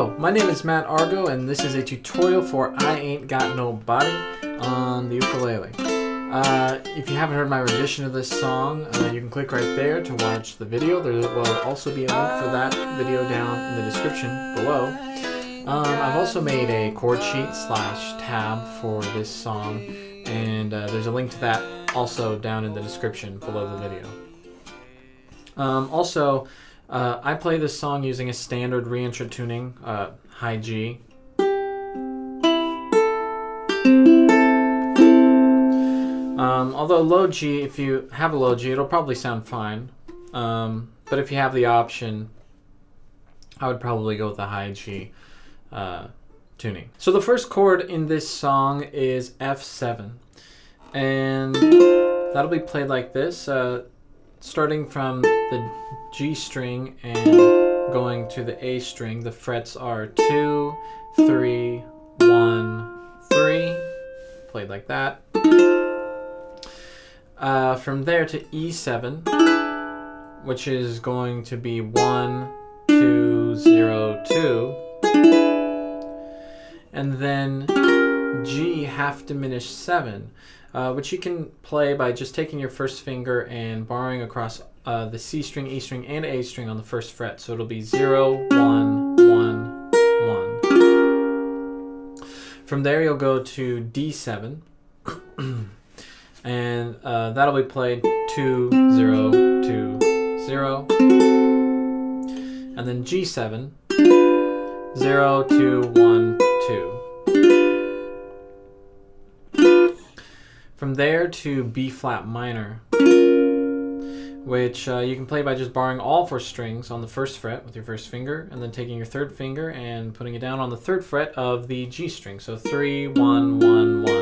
Hello, my name is Matt Argo, and this is a tutorial for I Ain't Got No Body on the ukulele. If you haven't heard my rendition of this song, you can click right there to watch the video. There will also be a link for that video down in the description below. I've also made a chord sheet / tab for this song, and there's a link to that also down in the description below the video. I play this song using a standard reintro tuning, high G. Although low G, if you have a low G, it'll probably sound fine. But if you have the option, I would probably go with the high G tuning. So the first chord in this song is F7. And that'll be played like this. Starting from the G string and going to the A string, the frets are 2, 3, 1, 3, played like that. From there to E7, which is going to be 1, 2, 0, 2, and then G half diminished 7. Which you can play by just taking your first finger and borrowing across the C string, E string, and A string on the first fret. So it'll be 0, 1, 1, 1. From there you'll go to D7, and that'll be played 2, 0, 2, 0. And then G7, 0, 2, 1, 2. From there to B flat minor, which you can play by just borrowing all 4 strings on the first fret with your first finger, and then taking your third finger and putting it down on the third fret of the G string. So 3, 1, 1, 1.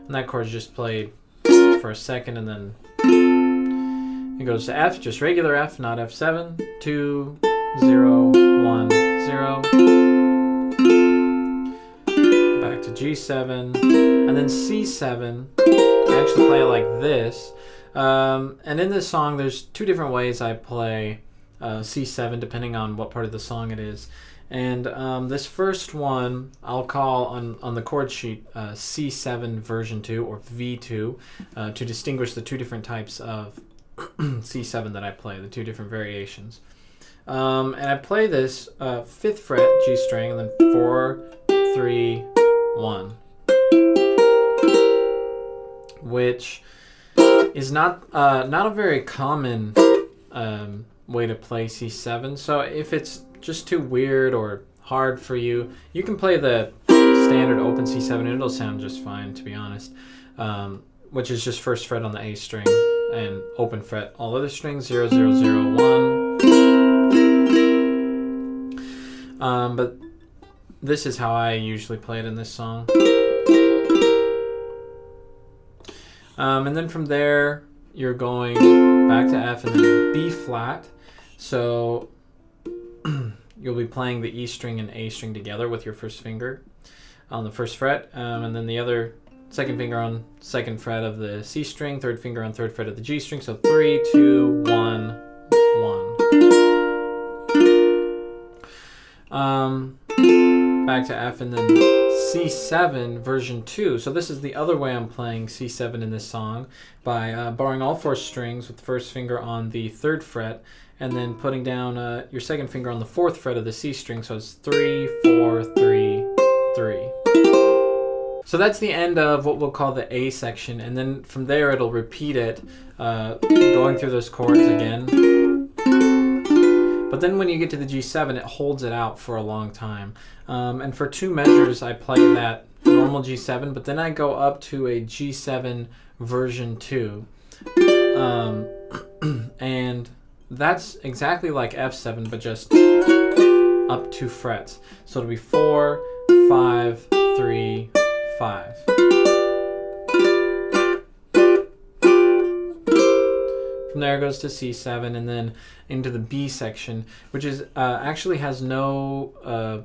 And that chord is just played for a second, and then it goes to F, just regular F, not F7, 2, 0, 1, 0. Back to G7, and then C7. I actually play it like this. And in this song, there's 2 different ways I play C7, depending on what part of the song it is. And this first one, I'll call on the chord sheet C7 version 2, or V2, to distinguish the 2 different types of C7 that I play, the 2 different variations. And I play this 5th fret G string, and then 4, 3, 1, which is not a very common way to play C7. So if it's just too weird or hard for you, you can play the standard open C7 and it'll sound just fine, to be honest, which is just first fret on the A string and open fret all other strings, 0, 0, 0, 1. But this is how I usually play it in this song. And then from there, you're going back to F and then B flat. So you'll be playing the E string and A string together with your first finger on the first fret, and then the other second finger on second fret of the C string, third finger on third fret of the G string. So 3, 2, 1, 1. Back to F and then C7 version 2. So this is the other way I'm playing C7 in this song, by borrowing all 4 strings with the first finger on the third fret and then putting down your second finger on the 4th fret of the C string. So it's 3, 4, 3, 3. So that's the end of what we'll call the A section, and then from there it'll repeat it, going through those chords again. But then when you get to the G7, it holds it out for a long time. And for 2 measures, I play that normal G7, but then I go up to a G7 version 2. And that's exactly like F7, but just up 2 frets. So it'll be 4, 5, 3, 5. From there it goes to C7 and then into the B section, which is actually has no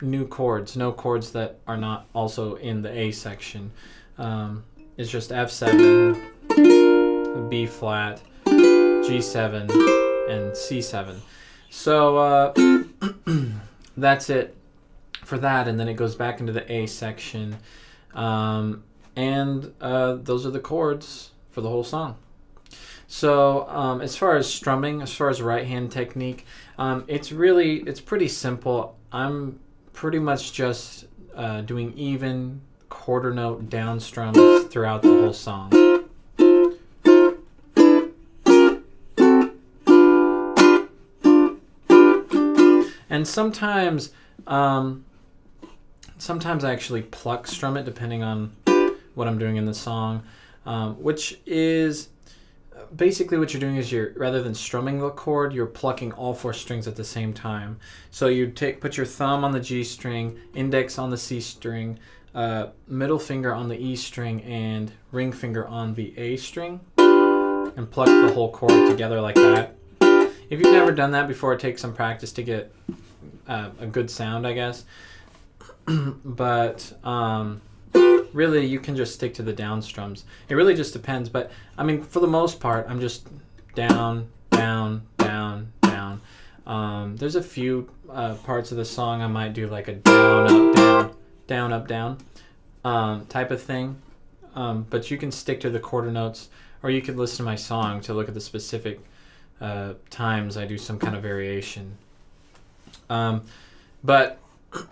new chords, no chords that are not also in the A section. It's just F7, B flat, G7, and C7. So that's it for that, and then it goes back into the A section, and those are the chords for the whole song. So as far as strumming, as far as right hand technique, it's pretty simple. I'm pretty much just doing even quarter note down strums throughout the whole song. And sometimes I actually pluck strum it depending on what I'm doing in the song, which is basically what you're doing is rather than strumming the chord, you're plucking all 4 strings at the same time. So you put your thumb on the G string, index on the C string, middle finger on the E string, and ring finger on the A string, and pluck the whole chord together like that. If you've never done that before, it takes some practice to get a good sound, I guess. But really, you can just stick to the down strums. It really just depends, but I mean, for the most part, I'm just down, down, down, down. There's a few parts of the song I might do like a down, up, down, down, up, down type of thing. But you can stick to the quarter notes, or you could listen to my song to look at the specific times I do some kind of variation. But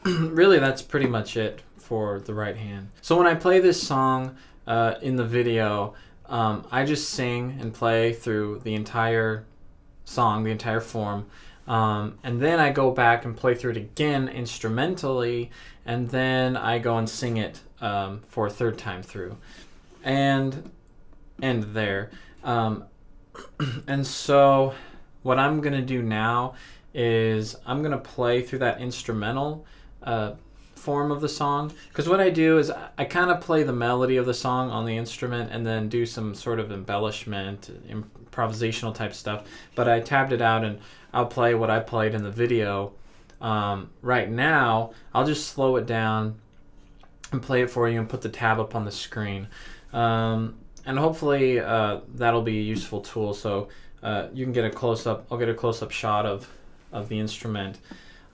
really, that's pretty much it for the right hand. So when I play this song in the video, I just sing and play through the entire song, the entire form, and then I go back and play through it again instrumentally, and then I go and sing it for a third time through, and end there. And so what I'm gonna do now is I'm gonna play through that instrumental form of the song, because what I do is I kind of play the melody of the song on the instrument and then do some sort of embellishment, improvisational type stuff, but I tabbed it out and I'll play what I played in the video. Right now I'll just slow it down and play it for you and put the tab up on the screen, and hopefully that'll be a useful tool, so you can get a close-up. I'll get a close-up shot of the instrument,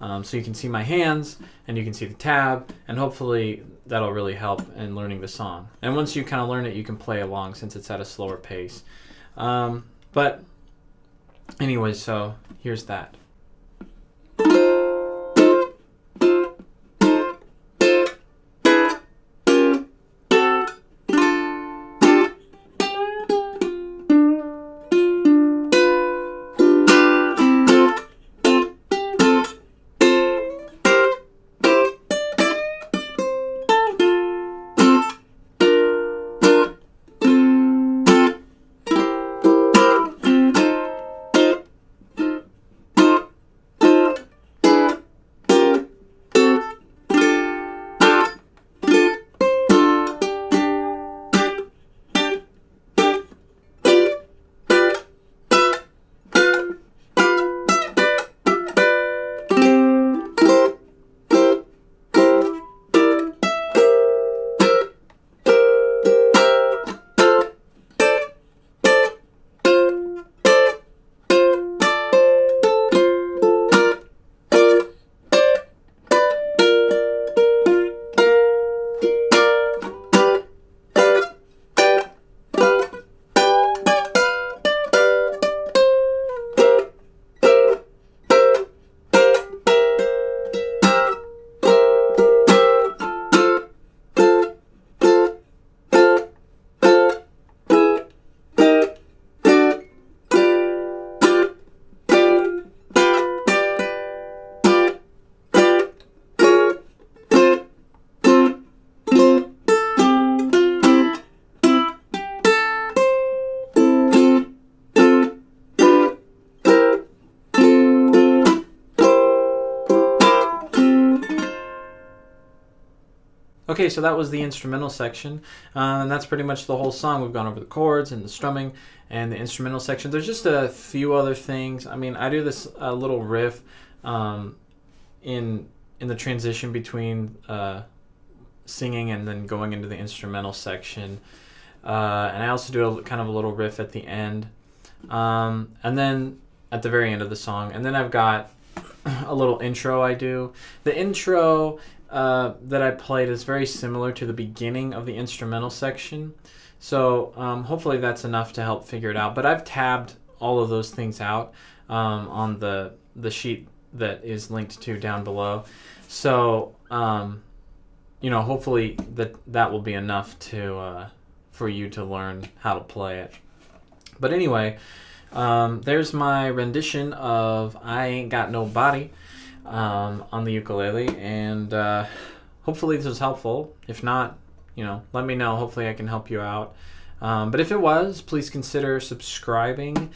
so you can see my hands and you can see the tab, and hopefully that'll really help in learning the song. And once you kind of learn it, you can play along since it's at a slower pace. But anyway, so here's that. Okay, so that was the instrumental section, and that's pretty much the whole song. We've gone over the chords and the strumming and the instrumental section. There's just a few other things. I mean, I do this little riff in the transition between singing and then going into the instrumental section, and I also do kind of a little riff at the end, and then at the very end of the song. And then I've got a little intro I do. The intro that I played is very similar to the beginning of the instrumental section. So hopefully that's enough to help figure it out. But I've tabbed all of those things out on the sheet that is linked to down below. So hopefully that will be enough to for you to learn how to play it. But anyway, there's my rendition of I Ain't Got No Body on the ukulele, and hopefully this was helpful. If not, let me know. Hopefully I can help you out. But if it was, please consider subscribing.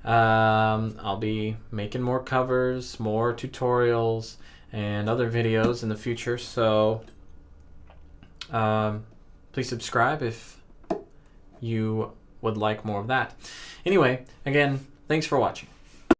I'll be making more covers, more tutorials, and other videos in the future. So please subscribe if you would like more of that. Anyway, again, thanks for watching.